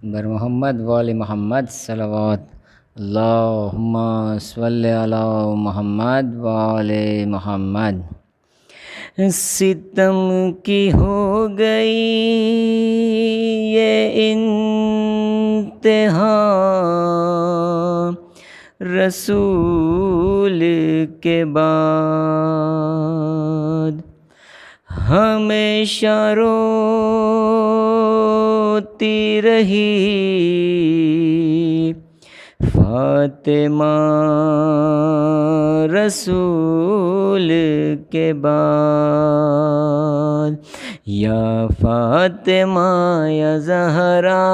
بر محمد وال محمد صلوات اللہم صلی علی محمد وال محمد۔ ستم کی ہو گئی یہ انتہا رسول کے بعد، ہمیشہ روتی رہی فاطمہ رسول کے بعد۔ یا فاطمہ یا زہرا،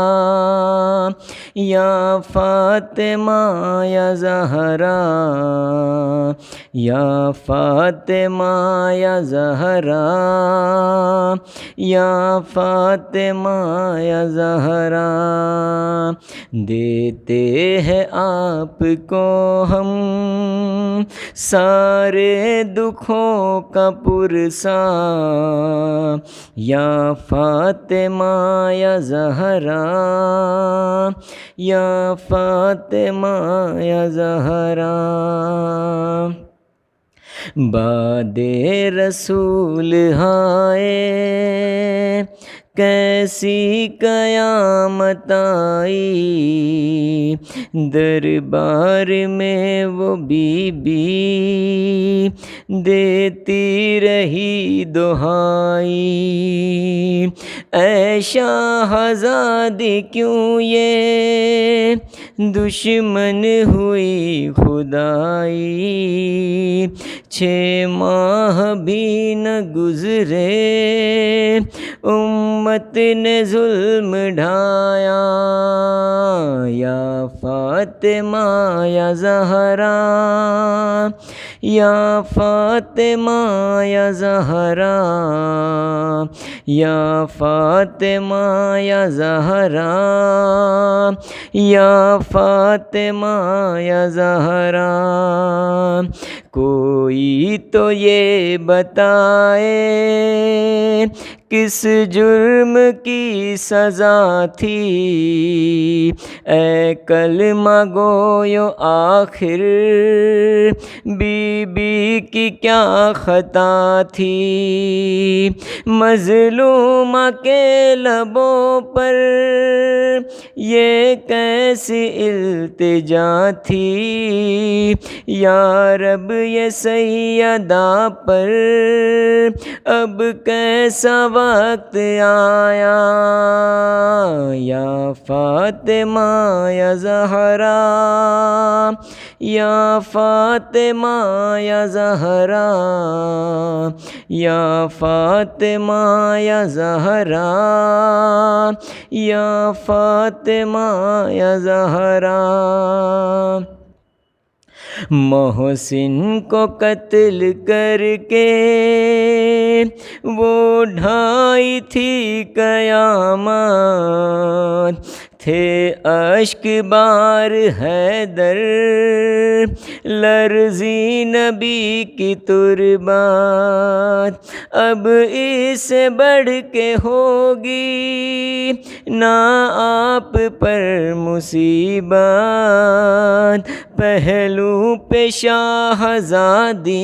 یا فاطمہ یا زہرا، یا فاطمہ یا زہرا، یا فاطمہ یا زہرا، دیتے ہیں آپ کو ہم سارے دکھوں کا پرسا، یا فاطمہ یا زہرا، یا فاطمہ یا زہرا۔ بعد رسول آئے کیسی قیامت آئی، دربار میں وہ بی بی دیتی رہی دہائی، اے شاہزادی کیوں یہ دشمن ہوئی خدائی، 6 ماہ بھی نہ گزرے امت نے ظلم ڈھایا، یا فاطمہ یا زہرا، یا فاطمہ یا زہرا، یا فاطمہ یا زہرا، یا فاطمہ یا زہرا۔ کوئی تو یہ بتائے کس جرم کی سزا تھی، اے کلمہ گویو آخر بی بی کی کیا خطا تھی، مظلومہ کے لبوں پر یہ کیسی التجا تھی، یا رب یہ سیدہ پر اب کیسا وقت آیا، یا فاطمہ یا زہرا، یا فاطمہ یا زہرا، یا فاطمہ یا زہرا، یا فاطمہ یا زہرا۔ محسن کو قتل کر کے وہ ڈھائی تھی قیامت، تھے اشک بار حیدر لرزی نبی کی تربت، اب اس سے بڑھ کے ہوگی نہ آپ پر مصیبت، پہلو پہ شاہزادی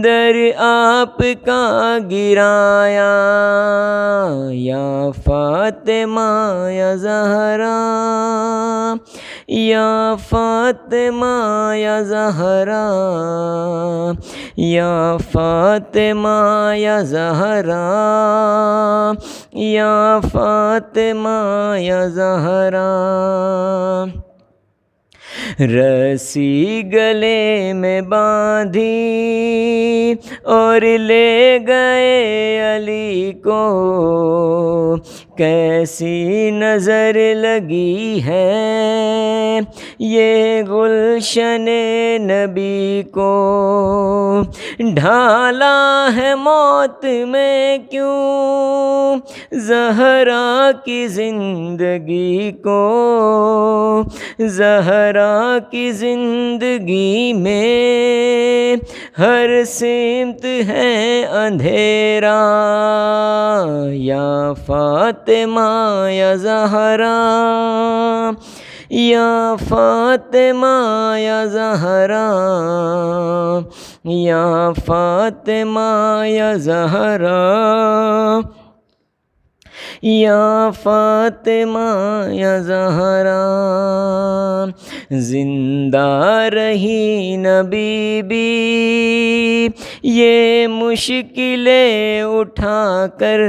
در آپ کا گرایا، یا فاطمہ یا زہرا، یا فاطمہ یا زہرا، یا فاطمہ یا زہرا، یا فاطمہ یا زہرا۔ رسی گلے میں باندھی اور لے گئے علی کو، کیسی نظر لگی ہے یہ گلشن نبی کو، ڈھالا ہے موت میں کیوں زہرا کی زندگی کو، زہرا کی زندگی میں ہر سمت ہے اندھیرا، یا فاطمہ فاطمہ یا زہرا یا فاطمہ یا زہرا یا فاطمہ یا زہرا یا فاطمہ یا زہرا زندہ رہی نہ بی بی یہ مشکلیں اٹھا کر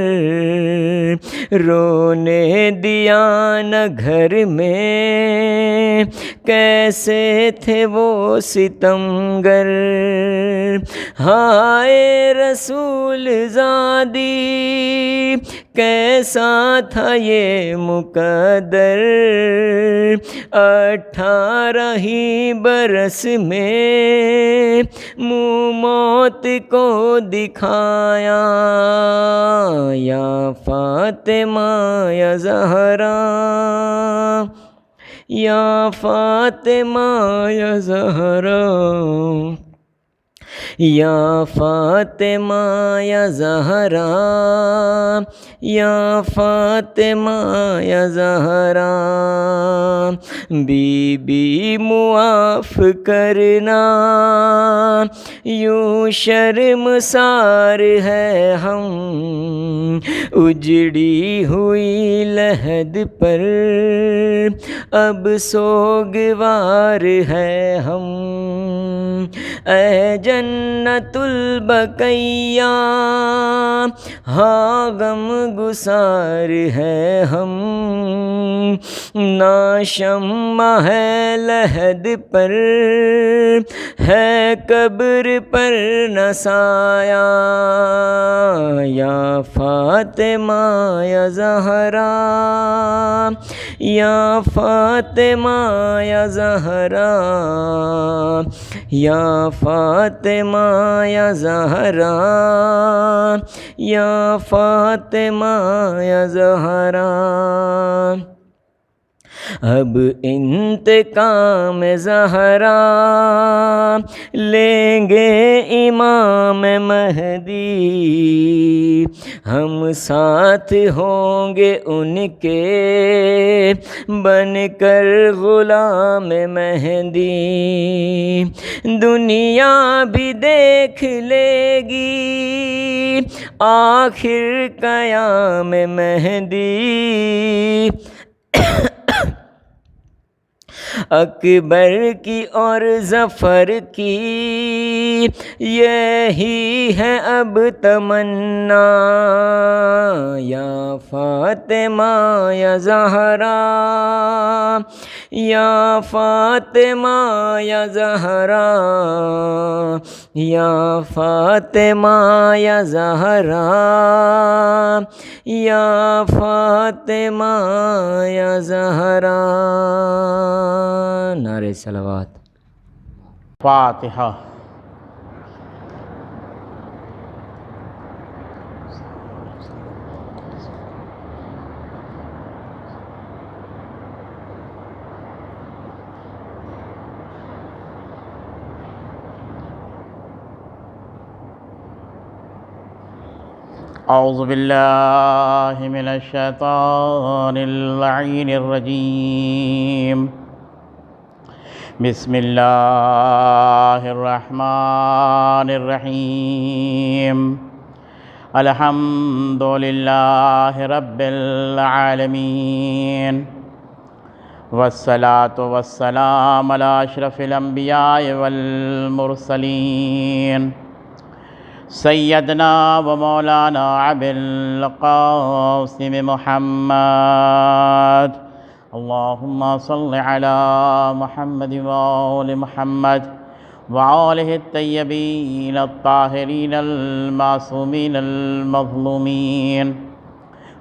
رونے دیا نہ گھر میں کیسے تھے وہ ستمگر ہائے رسول زادی کیسا تھا یہ مقدر 18 ہی برس میں منہ موت کو دکھایا یا فاطمہ یا زہرا یا فاطمہ یا زہرا یا فاطمہ یا زہرا یا فاطمہ یا زہرا بی بی معاف کرنا یوں شرمسار ہے ہم اجڑی ہوئی لحد پر اب سوگوار ہے ہم اے جنت البقیہ ہاں غم گسار ہے ہم نہ شمع ہے لحد پر ہے قبر پر نہ سایہ یا فاطمہ یا زہرا یا فاطمہ یا زہرا یا فاطمہ یا زہرا یا فاطمہ یا زہرا اب انتقام زہرا لیں گے امام مہدی ہم ساتھ ہوں گے ان کے بن کر غلام مہدی دنیا بھی دیکھ لے گی آخر قیام مہدی اکبر کی اور ظفر کی یہی ہے اب تمنا یا فاطمہ یا زہرا یا فاطمہ یا زہرا یا فاطمہ یا زہرا یا فاطمہ یا زہرا نعرہ صلوات فاتحہ اعوذ باللہ من الشیطان اللعین الرجیم بسم اللہ الرحمن الرحیم الحمد للہ رب العالمین والصلاة والسلام علی اشرف الانبیاء والمرسلین سیدنا و مولانا ابی القاسم محمد اللہم صل علی محمد وآل محمد وآلہ الطیبین الطاہرین المعصومین المظلومین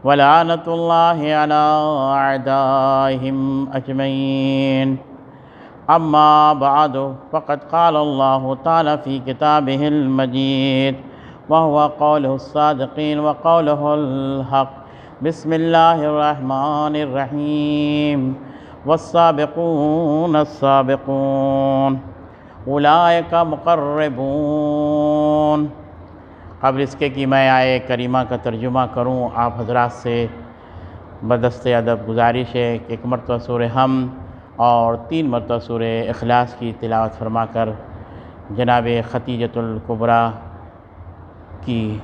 ولعنۃ اللہ علی اعدائہم اجمعین اما بعد فقد قال اللہ تعالی فی کتابہ المجید وهو قوله الصادقین وقوله الحق بسم اللہ الرحمن الرحیم والسابقون السابقون اولئک مقربون۔ قبل اس کے کہ میں آیے کریمہ کا ترجمہ کروں آپ حضرات سے بدست ادب گزارش ہے کہ ایک مرتبہ سورہ حمد اور 3 مرتبہ سورہ اخلاص کی تلاوت فرما کر جناب خدیجۃ الکبریٰ کی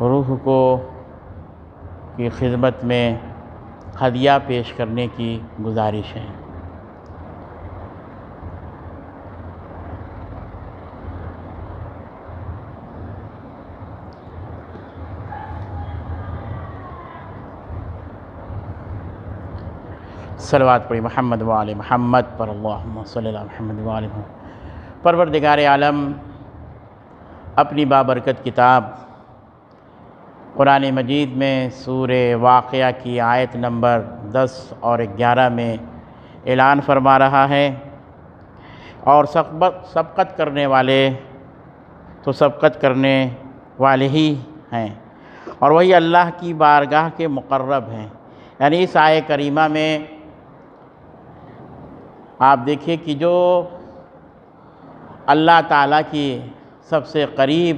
روح کو کی خدمت میں ہدیہ پیش کرنے کی گزارش ہے۔ صلوات پڑھی محمد و آل محمد پر، اللہم صلی اللہ محمد و آل محمد۔ پروردگار عالم اپنی بابرکت کتاب قرآن مجید میں سورہ واقعہ کی آیت نمبر 10 اور 11 میں اعلان فرما رہا ہے، اور سبقت کرنے والے تو سبقت کرنے والے ہی ہیں، اور وہی اللہ کی بارگاہ کے مقرب ہیں۔ یعنی اس آیہ کریمہ میں آپ دیکھیے کہ جو اللہ تعالیٰ کی سب سے قریب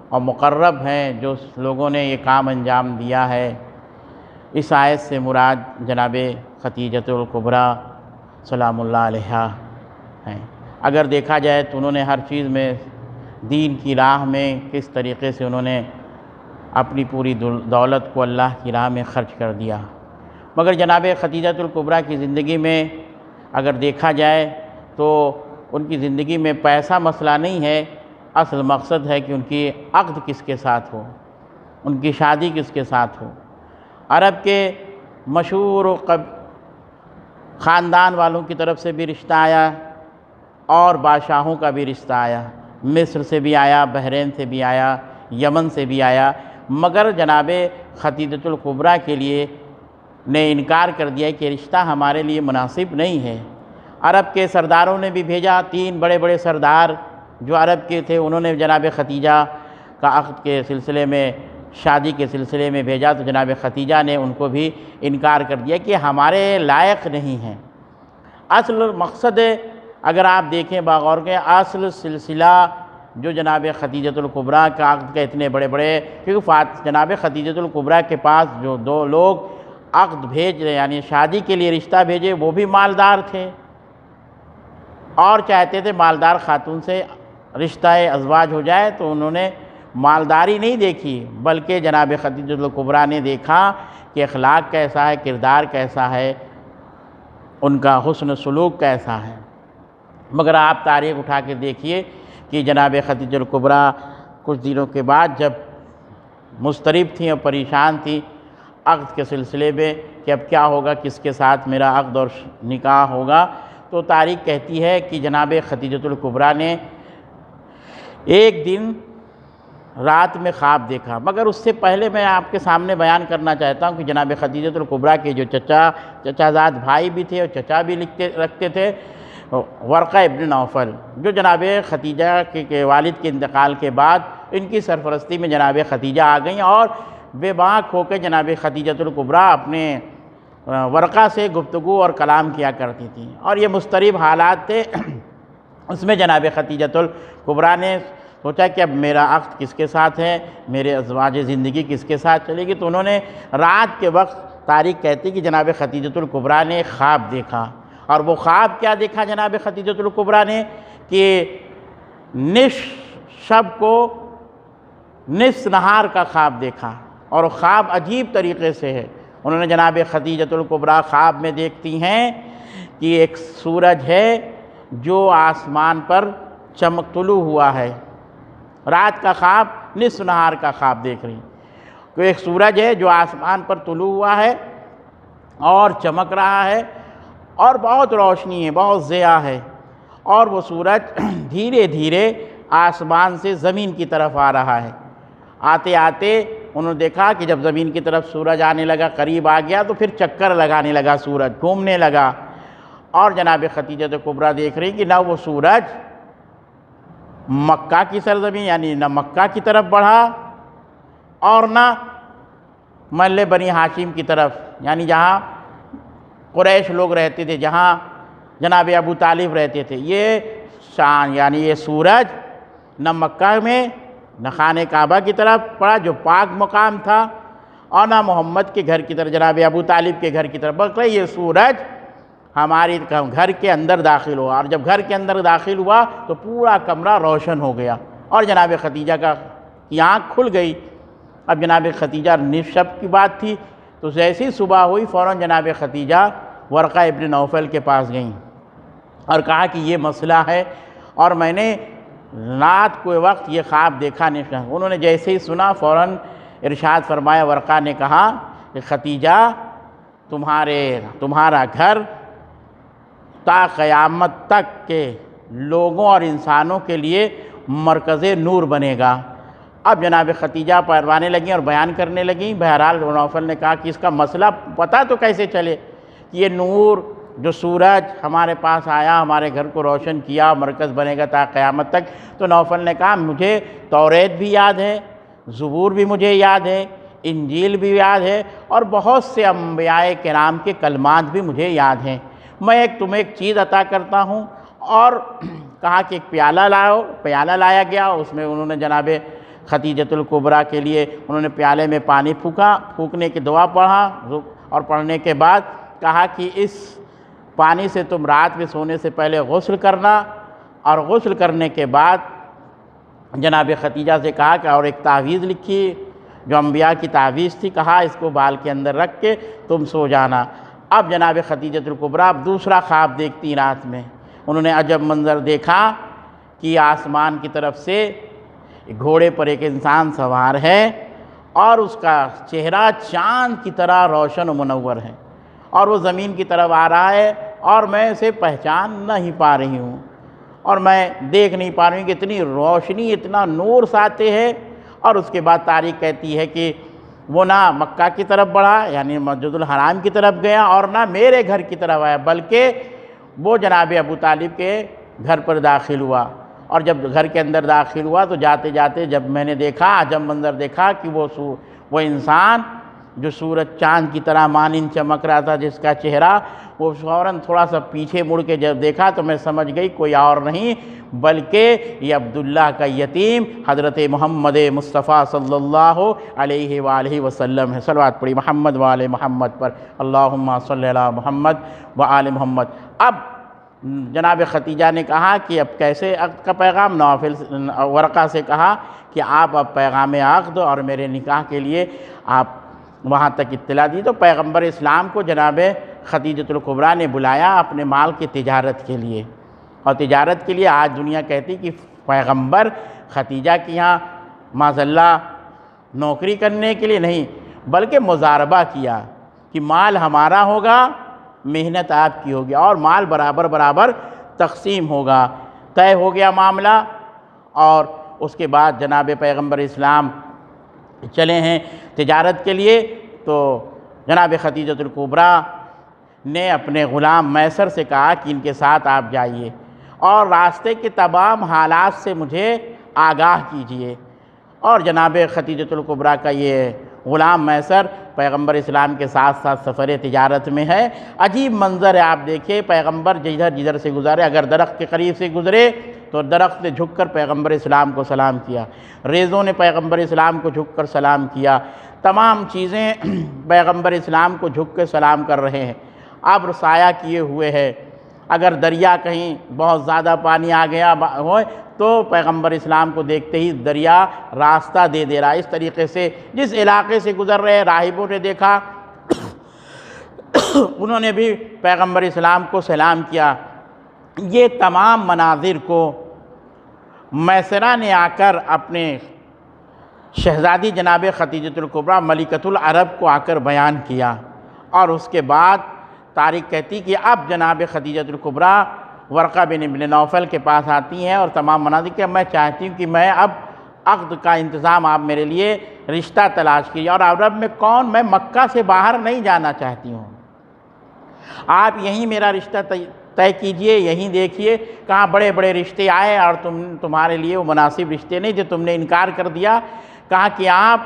اور مقرب ہیں، جو لوگوں نے یہ کام انجام دیا ہے، اس آیت سے مراد جناب خدیجۃ الکبریٰ سلام اللہ علیہا ہیں۔ اگر دیکھا جائے تو انہوں نے ہر چیز میں دین کی راہ میں کس طریقے سے انہوں نے اپنی پوری دولت کو اللہ کی راہ میں خرچ کر دیا، مگر جناب خدیجۃ الکبریٰ کی زندگی میں اگر دیکھا جائے تو ان کی زندگی میں پیسہ مسئلہ نہیں ہے، اصل مقصد ہے کہ ان کی عقد کس کے ساتھ ہو، ان کی شادی کس کے ساتھ ہو۔ عرب کے مشہور خاندان والوں کی طرف سے بھی رشتہ آیا، اور بادشاہوں کا بھی رشتہ آیا، مصر سے بھی آیا، بحرین سے بھی آیا، یمن سے بھی آیا، مگر جناب خدیجۃ الکبریٰ کے لیے نے انکار کر دیا کہ رشتہ ہمارے لیے مناسب نہیں ہے۔ عرب کے سرداروں نے بھی بھیجا، 3 بڑے بڑے سردار جو عرب کے تھے، انہوں نے جناب خدیجہ کا عقد کے سلسلے میں، شادی کے سلسلے میں بھیجا، تو جناب خدیجہ نے ان کو بھی انکار کر دیا کہ ہمارے لائق نہیں ہیں۔ اصل مقصد اگر آپ دیکھیں بغور کے، اصل سلسلہ جو جناب خدیجۃ الکبریٰ کا عقد کا اتنے بڑے بڑے، کیونکہ جناب خدیجۃ الکبریٰ کے پاس جو 2 لوگ عقد بھیج رہے یعنی شادی کے لیے رشتہ بھیجے، وہ بھی مالدار تھے اور چاہتے تھے مالدار خاتون سے رشتہ ازواج ہو جائے، تو انہوں نے مالداری نہیں دیکھی، بلکہ جناب خدیجۃ الکبریٰ نے دیکھا کہ اخلاق کیسا ہے، کردار کیسا ہے، ان کا حسن سلوک کیسا ہے۔ مگر آپ تاریخ اٹھا کے دیکھیے کہ جناب خدیجۃ الکبریٰ کچھ دنوں کے بعد جب مضطرب تھیں اور پریشان تھیں عقد کے سلسلے میں کہ اب کیا ہوگا، کس کے ساتھ میرا عقد اور نکاح ہوگا، تو تاریخ کہتی ہے کہ جناب خدیجۃ الکبریٰ نے ایک دن رات میں خواب دیکھا۔ مگر اس سے پہلے میں آپ کے سامنے بیان کرنا چاہتا ہوں کہ جناب خدیجۃ الکبریٰ کے جو چچا زاد بھائی بھی تھے اور چچا بھی رکھتے تھے، ورقہ ابن نوفل، جو جناب خدیجہ کے والد کے انتقال کے بعد ان کی سرپرستی میں جناب خدیجہ آ گئیں، اور بے باک ہو کے جناب خدیجۃ الکبریٰ اپنے ورقہ سے گفتگو اور کلام کیا کرتی تھیں، اور یہ مضطرب حالات تھے۔ اس میں جناب خدیجۃ الکبریٰ نے سوچا کہ اب میرا عقد کس کے ساتھ ہے، میرے ازواج زندگی کس کے ساتھ چلے گی، تو انہوں نے رات کے وقت، تاریخ کہتی کہ جناب خدیجۃ الکبریٰ نے خواب دیکھا، اور وہ خواب کیا دیکھا جناب خدیجۃ الکبریٰ نے کہ نصف شب کو نصف نہار کا خواب دیکھا، اور خواب عجیب طریقے سے ہے۔ انہوں نے جناب خدیجۃ الکبریٰ خواب میں دیکھتی ہیں کہ ایک سورج ہے جو آسمان پر طلوع ہوا ہے، رات کا خواب، نصف نہار کا خواب دیکھ رہی، کہ ایک سورج ہے جو آسمان پر طلوع ہوا ہے اور چمک رہا ہے، اور بہت روشنی ہے، بہت ضیاء ہے، اور وہ سورج دھیرے دھیرے آسمان سے زمین کی طرف آ رہا ہے۔ آتے آتے انہوں نے دیکھا کہ جب زمین کی طرف سورج آنے لگا، قریب آ گیا، تو پھر چکر لگانے لگا، سورج گھومنے لگا، اور جناب خدیجۃ الکبریٰ دیکھ رہی کہ نہ وہ سورج مکہ کی سرزمین یعنی نہ مکہ کی طرف بڑھا، اور نہ محلے بنی ہاشم کی طرف یعنی جہاں قریش لوگ رہتے تھے، جہاں جناب ابو طالب رہتے تھے، یہ شان یعنی یہ سورج نہ مکہ میں نہ خانہ کعبہ کی طرف پڑا جو پاک مقام تھا، اور نہ محمد کے گھر کی طرف، جناب ابو طالب کے گھر کی طرف، بلکہ یہ سورج ہماری گھر کے اندر داخل ہوا، اور جب گھر کے اندر داخل ہوا تو پورا کمرہ روشن ہو گیا اور جناب خدیجہ کی آنکھ کھل گئی۔ اب جناب خدیجہ نصف شب کی بات تھی، تو جیسی ہی صبح ہوئی فوراً جناب خدیجہ ورقہ ابن نوفل کے پاس گئیں اور کہا کہ یہ مسئلہ ہے اور میں نے رات کو وقت یہ خواب دیکھا نہیں۔ انہوں نے جیسے ہی سنا فوراً ارشاد فرمایا، ورقہ نے کہا کہ خدیجہ تمہارا گھر تا قیامت تک کے لوگوں اور انسانوں کے لیے مرکز نور بنے گا۔ اب جناب خدیجہ پروانے لگیں اور بیان کرنے لگیں۔ بہرحال نوفل نے کہا کہ اس کا مسئلہ پتہ تو کیسے چلے کہ یہ نور جو سورج ہمارے پاس آیا، ہمارے گھر کو روشن کیا، مرکز بنے گا تا قیامت تک۔ تو نوفل نے کہا مجھے توریت بھی یاد ہے، زبور بھی مجھے یاد ہے، انجیل بھی یاد ہے، اور بہت سے انبیاء کرام کے کلمات بھی مجھے یاد ہیں۔ میں تمہیں ایک چیز عطا کرتا ہوں، اور کہا کہ ایک پیالہ لایا گیا۔ اس میں انہوں نے جناب خدیجۃ الکبریٰ کے لیے انہوں نے پیالے میں پانی پھونکنے کی دعا پڑھا، اور پڑھنے کے بعد کہا کہ اس پانی سے تم رات میں سونے سے پہلے غسل کرنا، اور غسل کرنے کے بعد جناب خدیجہ سے کہا کہ اور ایک تعویذ لکھی جو انبیاء کی تعویذ تھی، کہا اس کو بال کے اندر رکھ کے تم سو جانا۔ اب جناب خدیجۃ الکبریٰ دوسرا خواب دیکھتی رات میں۔ انہوں نے عجب منظر دیکھا کہ آسمان کی طرف سے گھوڑے پر ایک انسان سوار ہے، اور اس کا چہرہ چاند کی طرح روشن و منور ہے، اور وہ زمین کی طرف آ رہا ہے، اور میں اسے پہچان نہیں پا رہی ہوں، اور میں دیکھ نہیں پا رہی ہوں کہ اتنی روشنی، اتنا نور ساتے ہے۔ اور اس کے بعد تاریخ کہتی ہے کہ وہ نہ مکہ کی طرف بڑھا، یعنی مسجد الحرام کی طرف گیا، اور نہ میرے گھر کی طرف آیا، بلکہ وہ جناب ابو طالب کے گھر پر داخل ہوا۔ اور جب گھر کے اندر داخل ہوا تو جاتے جاتے جب میں نے دیکھا، عجب منظر دیکھا کہ وہ انسان جو سورج چاند کی طرح مانند چمک رہا تھا، جس کا چہرہ، وہ فوراً تھوڑا سا پیچھے مڑ کے جب دیکھا تو میں سمجھ گئی کوئی اور نہیں بلکہ یہ عبداللہ کا یتیم حضرت محمد مصطفیٰ صلی اللہ علیہ وآلہ وسلم ہے۔ صلوات پڑھی محمد وآل محمد پر، اللہم صلی علی محمد وآل محمد۔ اب جناب خدیجہ نے کہا کہ اب کیسے عقد کا پیغام؟ نوفل ورقہ سے کہا کہ آپ اب پیغام عقد اور میرے نکاح کے لیے آپ وہاں تک اطلاع دی۔ تو پیغمبر اسلام کو جناب خدیجۃ الکبریٰ نے بلایا اپنے مال کی تجارت کے لیے، اور تجارت کے لیے آج دنیا کہتی کہ پیغمبر خدیجہ کی یہاں معاذاللہ نوکری کرنے کے لیے نہیں، بلکہ مضاربہ کیا کہ مال ہمارا ہوگا، محنت آپ کی ہوگی، اور مال برابر برابر تقسیم ہوگا۔ طے ہو گیا معاملہ، اور اس کے بعد جناب پیغمبر اسلام چلے ہیں تجارت کے لیے۔ تو جناب خدیجۃ الکبریٰ نے اپنے غلام میسر سے کہا کہ ان کے ساتھ آپ جائیے اور راستے کے تمام حالات سے مجھے آگاہ کیجیے۔ اور جناب خدیجۃ الکبریٰ کا یہ غلام میسر پیغمبر اسلام کے ساتھ ساتھ سفر تجارت میں ہے۔ عجیب منظر ہے، آپ دیکھیں پیغمبر جدھر سے گزارے، اگر درخت کے قریب سے گزرے تو درخت نے جھک کر پیغمبر اسلام کو سلام کیا، ریزوں نے پیغمبر اسلام کو جھک کر سلام کیا، تمام چیزیں پیغمبر اسلام کو جھک کے سلام کر رہے ہیں۔ ابر سایہ کیے ہوئے ہے، اگر دریا کہیں بہت زیادہ پانی آ گیا ہو تو پیغمبر اسلام کو دیکھتے ہی دریا راستہ دے رہا ہے۔ اس طریقے سے جس علاقے سے گزر رہے راہبوں نے دیکھا انہوں نے بھی پیغمبر اسلام کو سلام کیا۔ یہ تمام مناظر کو میسرہ نے آ کر اپنے شہزادی جناب خدیجۃ الکبریٰ ملکۃ العرب کو آ کر بیان کیا، اور اس کے بعد تاریخ کہتی کہ اب جناب خدیجۃ الکبریٰ ورقہ بن نوفل کے پاس آتی ہیں اور تمام مناظر کہ میں چاہتی ہوں کہ میں اب عقد کا انتظام آپ میرے لیے رشتہ تلاش کیجیے، اور عرب میں کون، میں مکہ سے باہر نہیں جانا چاہتی ہوں، آپ یہیں میرا رشتہ طے کیجئے، یہیں دیکھیے کہاں بڑے بڑے رشتے آئے اور تمہارے لیے وہ مناسب رشتے نہیں جو تم نے انکار کر دیا۔ کہا کہ آپ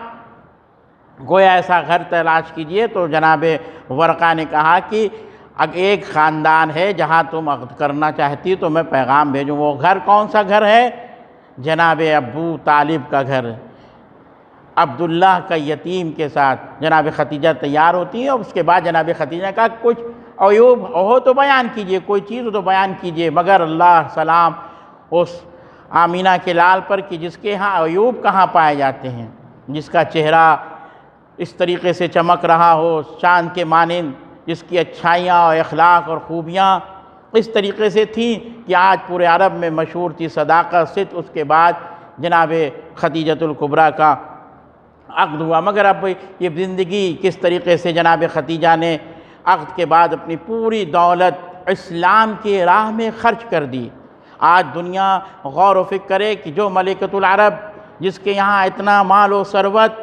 کوئی ایسا گھر تلاش کیجئے۔ تو جناب ورقہ نے کہا کہ اگر ایک خاندان ہے جہاں تم عقد کرنا چاہتی تو میں پیغام بھیجوں۔ وہ گھر کون سا گھر ہے؟ جناب ابو طالب کا گھر۔ عبداللہ کا یتیم کے ساتھ جناب خدیجہ تیار ہوتی ہیں، اور اس کے بعد جناب خدیجہ کا کچھ عیوب ہو تو بیان کیجئے، کوئی چیز ہو تو بیان کیجئے، مگر اللہ سلام اس آمینہ کے لال پر کہ جس کے ہاں عیوب کہاں پائے جاتے ہیں، جس کا چہرہ اس طریقے سے چمک رہا ہو چاند کے مانند، جس کی اچھائیاں اور اخلاق اور خوبیاں اس طریقے سے تھیں کہ آج پورے عرب میں مشہور تھی صداقت صدق۔ اس کے بعد جناب خدیجۃ الکبریٰ کا عقد ہوا، مگر اب یہ زندگی کس طریقے سے جناب خدیجہ نے عقد کے بعد اپنی پوری دولت اسلام کی راہ میں خرچ کر دی۔ آج دنیا غور و فکر کرے کہ جو ملکۃ العرب جس کے یہاں اتنا مال و ثروت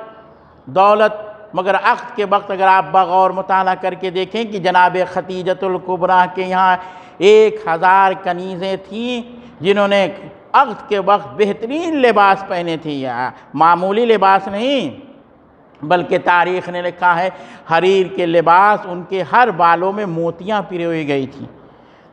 دولت، مگر عقد کے وقت اگر آپ بغور مطالعہ کر کے دیکھیں کہ جناب خدیجۃ الکبریٰ کے یہاں 1000 کنیزیں تھیں جنہوں نے عقد کے وقت بہترین لباس پہنے تھے، معمولی لباس نہیں بلکہ تاریخ نے لکھا ہے حریر کے لباس، ان کے ہر بالوں میں موتیاں پرے ہوئی گئی تھیں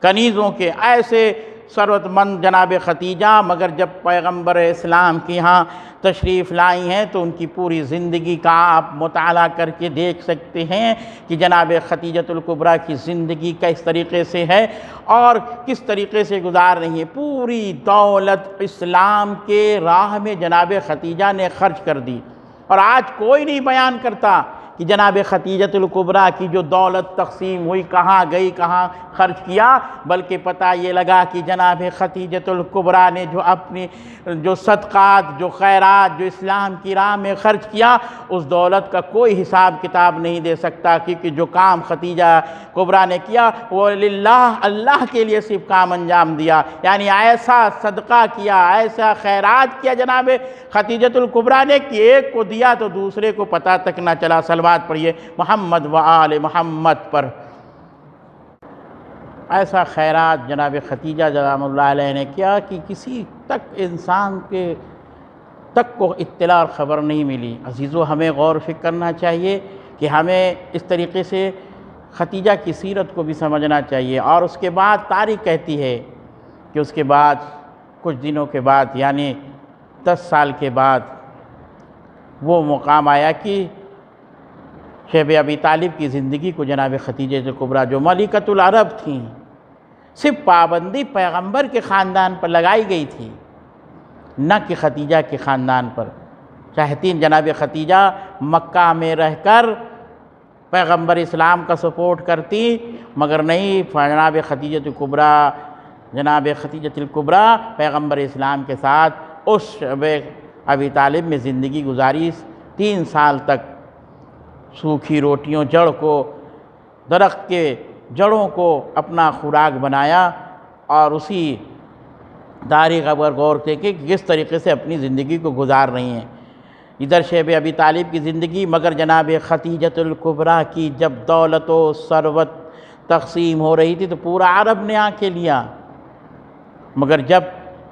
کنیزوں کے، ایسے ثروت مند جناب خدیجہ، مگر جب پیغمبر اسلام کے ہاں تشریف لائی ہیں تو ان کی پوری زندگی کا آپ مطالعہ کر کے دیکھ سکتے ہیں کہ جناب خدیجۃ الکبریٰ کی زندگی کس طریقے سے ہے اور کس طریقے سے گزار رہی ہے۔ پوری دولت اسلام کے راہ میں جناب خدیجہ نے خرچ کر دی، اور آج کوئی نہیں بیان کرتا کہ جناب خدیجۃ الکبریٰ کی جو دولت تقسیم ہوئی کہاں گئی، کہاں خرچ کیا، بلکہ پتہ یہ لگا کہ جناب خدیجۃ الکبریٰ نے جو اپنی جو صدقات، جو خیرات، جو اسلام کی راہ میں خرچ کیا، اس دولت کا کوئی حساب کتاب نہیں دے سکتا، کیونکہ جو کام خدیجہ کبریٰ نے کیا وہ للہ، اللہ کے لیے صرف کام انجام دیا، یعنی ایسا صدقہ کیا، ایسا خیرات کیا جناب خدیجۃ الکبریٰ نے کہ ایک کو دیا تو دوسرے کو پتہ تک نہ چلا۔ صلوات پڑھیے محمد و آل محمد پر۔ ایسا خیرات جناب خدیجہ سلام اللہ علیہ نے کیا کہ کسی تک انسان کے تک کو اطلاع اور خبر نہیں ملی۔ عزیزو، ہمیں غور و فکر کرنا چاہیے کہ ہمیں اس طریقے سے خدیجہ کی سیرت کو بھی سمجھنا چاہیے۔ اور اس کے بعد تاریخ کہتی ہے کہ اس کے بعد کچھ دنوں کے بعد، یعنی 10 سال کے بعد، وہ مقام آیا کہ شیب ابی طالب کی زندگی کو جناب خدیجہ کبریٰ جو ملکۃ العرب تھیں، صرف پابندی پیغمبر کے خاندان پر لگائی گئی تھی، نہ کہ خدیجہ کے خاندان پر۔ چاہتی جناب خدیجہ مکہ میں رہ کر پیغمبر اسلام کا سپورٹ کرتی، مگر نہیں، جناب خدیجہ کبریٰ، جناب خدیجہ الکبریٰ پیغمبر اسلام کے ساتھ اس شیب ابی طالب میں زندگی گزاری، 3 سال تک سوکھی روٹیوں، جڑ کو، درخت کے جڑوں کو اپنا خوراک بنایا، اور اسی تاریخ اگر غور سے کہ کس طریقے سے اپنی زندگی کو گزار رہی ہیں۔ ادھر شیب ابی طالب کی زندگی، مگر جناب خدیجۃ الکبریٰ کی جب دولت و ثروت تقسیم ہو رہی تھی تو پورا عرب نے آنکھیں لیا، مگر جب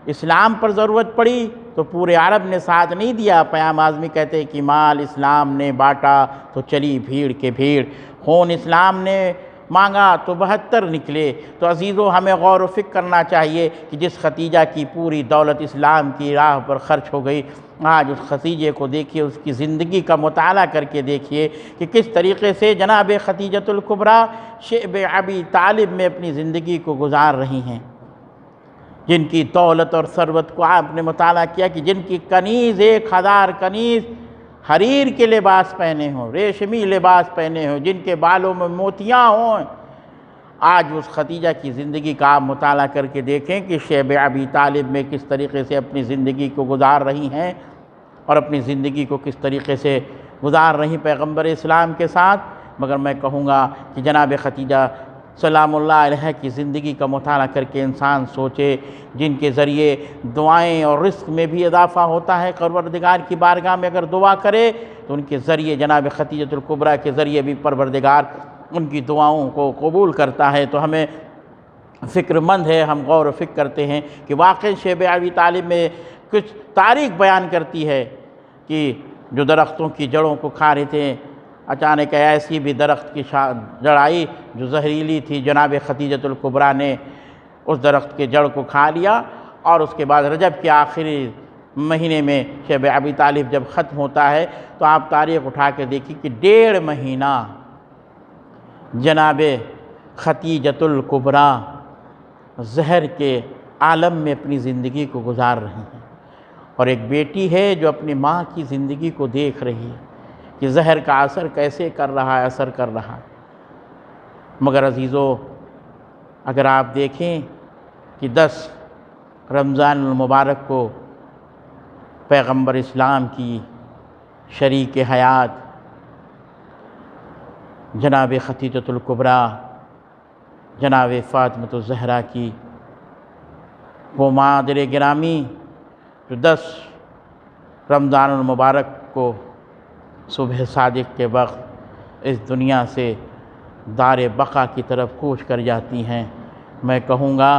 اسلام پر ضرورت پڑی تو پورے عرب نے ساتھ نہیں دیا۔ پیام اعظمی کہتے ہیں کہ مال اسلام نے بانٹا تو چلی بھیڑ کے بھیڑ، خون اسلام نے مانگا تو 72 نکلے۔ تو عزیزو، ہمیں غور و فکر کرنا چاہیے کہ جس خدیجہ کی پوری دولت اسلام کی راہ پر خرچ ہو گئی، آج اس خدیجہ کو دیکھیے، اس کی زندگی کا مطالعہ کر کے دیکھیے کہ کس طریقے سے جناب خدیجۃ الکبریٰ شیب ابی طالب میں اپنی زندگی کو گزار رہی ہیں، جن کی دولت اور ثروت کو آپ نے مطالعہ کیا کہ جن کی کنیز 1000 کنیز حریر کے لباس پہنے ہوں، ریشمی لباس پہنے ہوں، جن کے بالوں میں موتیاں ہوں۔ آج اس خدیجہ کی زندگی کا آپ مطالعہ کر کے دیکھیں کہ شیب ابی طالب میں کس طریقے سے اپنی زندگی کو گزار رہی ہیں، اور اپنی زندگی کو کس طریقے سے گزار رہی پیغمبر اسلام کے ساتھ۔ مگر میں کہوں گا کہ جناب خدیجہ سلام اللہ علیہ کی زندگی کا مطالعہ کر کے انسان سوچے، جن کے ذریعے دعائیں اور رزق میں بھی اضافہ ہوتا ہے۔ پروردگار کی بارگاہ میں اگر دعا کرے تو ان کے ذریعے، جناب خدیجۃ الکبریٰ کے ذریعے بھی پروردگار ان کی دعاؤں کو قبول کرتا ہے۔ تو ہمیں فکر مند ہے، ہم غور و فکر کرتے ہیں کہ واقعی شیب ابی طالب میں کچھ تاریخ بیان کرتی ہے کہ جو درختوں کی جڑوں کو کھا رہے تھے، اچانک ایسی بھی درخت کی جڑ آئی جو زہریلی تھی، جناب خدیجۃ الکبریٰ نے اس درخت کے جڑ کو کھا لیا، اور اس کے بعد رجب کے آخری مہینے میں شب ابی طالب جب ختم ہوتا ہے تو آپ تاریخ اٹھا کے دیکھیں کہ 1.5 مہینہ جناب ختیجۃ الکبریٰ زہر کے عالم میں اپنی زندگی کو گزار رہی ہیں، اور ایک بیٹی ہے جو اپنی ماں کی زندگی کو دیکھ رہی ہے کہ زہر کا اثر کیسے کر رہا ہے، اثر کر رہا ہے۔ مگر عزیزو، اگر آپ دیکھیں کہ 10 رمضان المبارک کو پیغمبر اسلام کی شریک حیات جناب ختیجۃ الکبریٰ جناب فاطمۃ الزہرا کی وہ مادر گرامی جو 10 رمضان المبارک کو صبح صادق کے وقت اس دنیا سے دار بقا کی طرف کوچ کر جاتی ہیں، میں کہوں گا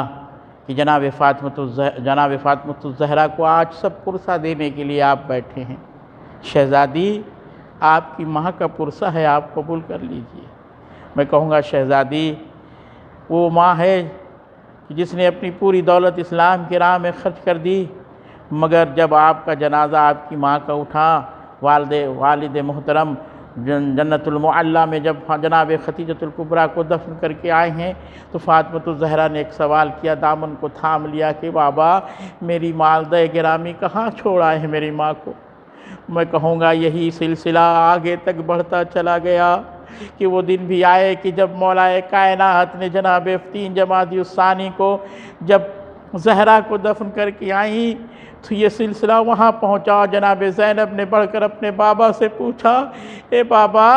کہ جناب فاطمۃ الزہرا کو آج سب پرسہ دینے کے لیے آپ بیٹھے ہیں۔ شہزادی، آپ کی ماں کا پرسہ ہے، آپ قبول کر لیجئے۔ میں کہوں گا شہزادی وہ ماں ہے جس نے اپنی پوری دولت اسلام کی راہ میں خرچ کر دی، مگر جب آپ کا جنازہ آپ کی ماں کا اٹھا، والد محترم جنت المعلیٰ میں جب جناب ختیجۃ الکبریٰ کو دفن کر کے آئے ہیں تو فاطمۃ الزہرا نے ایک سوال کیا، دامن کو تھام لیا کہ بابا میری والدہ گرامی کہاں چھوڑ آئے ہیں میری ماں کو؟ میں کہوں گا یہی سلسلہ آگے تک بڑھتا چلا گیا کہ وہ دن بھی آئے کہ جب مولا کائنات نے جناب 3 جمادی الثانی کو جب زہرا کو دفن کر کے آئیں تو یہ سلسلہ وہاں پہنچا۔ جناب زینب نے بڑھ کر اپنے بابا سے پوچھا، اے بابا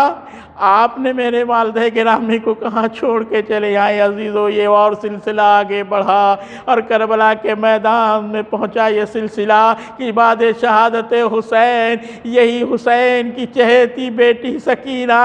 آپ نے میرے والدہ گرامی کو کہاں چھوڑ کے چلے آئے؟ عزیزو، یہ اور سلسلہ آگے بڑھا اور کربلا کے میدان میں پہنچا یہ سلسلہ کہ بعد شہادت حسین یہی حسین کی چہیتی بیٹی سکینہ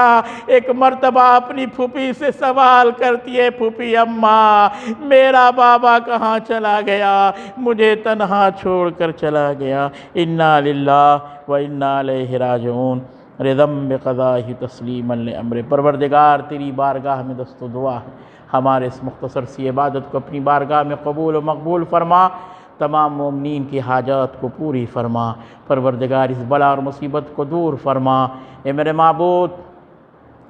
ایک مرتبہ اپنی پھوپھی سے سوال کرتی ہے، پھوپھی اماں میرا بابا کہاں چلا گیا؟ مجھے تنہا چھوڑ کر چلا گیا۔ انا للہ و انا الیہ راجعون۔ رضم بقضائہ تسلیما لامر۔ پروردگار تیری بارگاہ میں دست و دعا ہے، ہمارے اس مختصر سی عبادت کو اپنی بارگاہ میں قبول و مقبول فرما، تمام مومنین کی حاجات کو پوری فرما۔ پروردگار اس بلا اور مصیبت کو دور فرما۔ اے میرے معبود،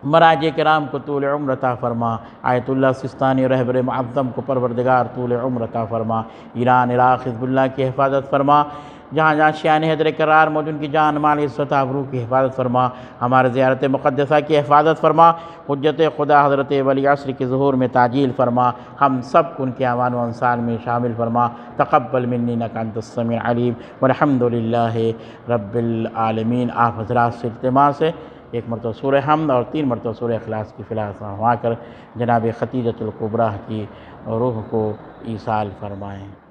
مراجع کرام کو طول عمر عطا فرما۔ آیت اللہ سستانی رہبر معظم کو پروردگار طول عمر عطا فرما۔ ایران، عراق، حزب اللہ کی حفاظت فرما۔ جہاں جہاں شیعان حیدر کرار موجود ان کی جان مال عزت آبرو کی حفاظت فرما۔ ہمارے زیارت مقدسہ کی حفاظت فرما۔ حجت خدا حضرت ولی عصر کے ظہور میں تعجیل فرما۔ ہم سب کو ان کے اعوان و انصار میں شامل فرما۔ تقبل منی انک انت السمیع العلیم والحمد للہ رب العالمین۔ آپ حضرات سے التماس سے 1 مرتبہ سورہ حمد اور 3 مرتبہ سورہ اخلاص کی فلاح فرما کر جناب ختیجۃ الکبریٰ کی روح کو ایصال فرمائیں۔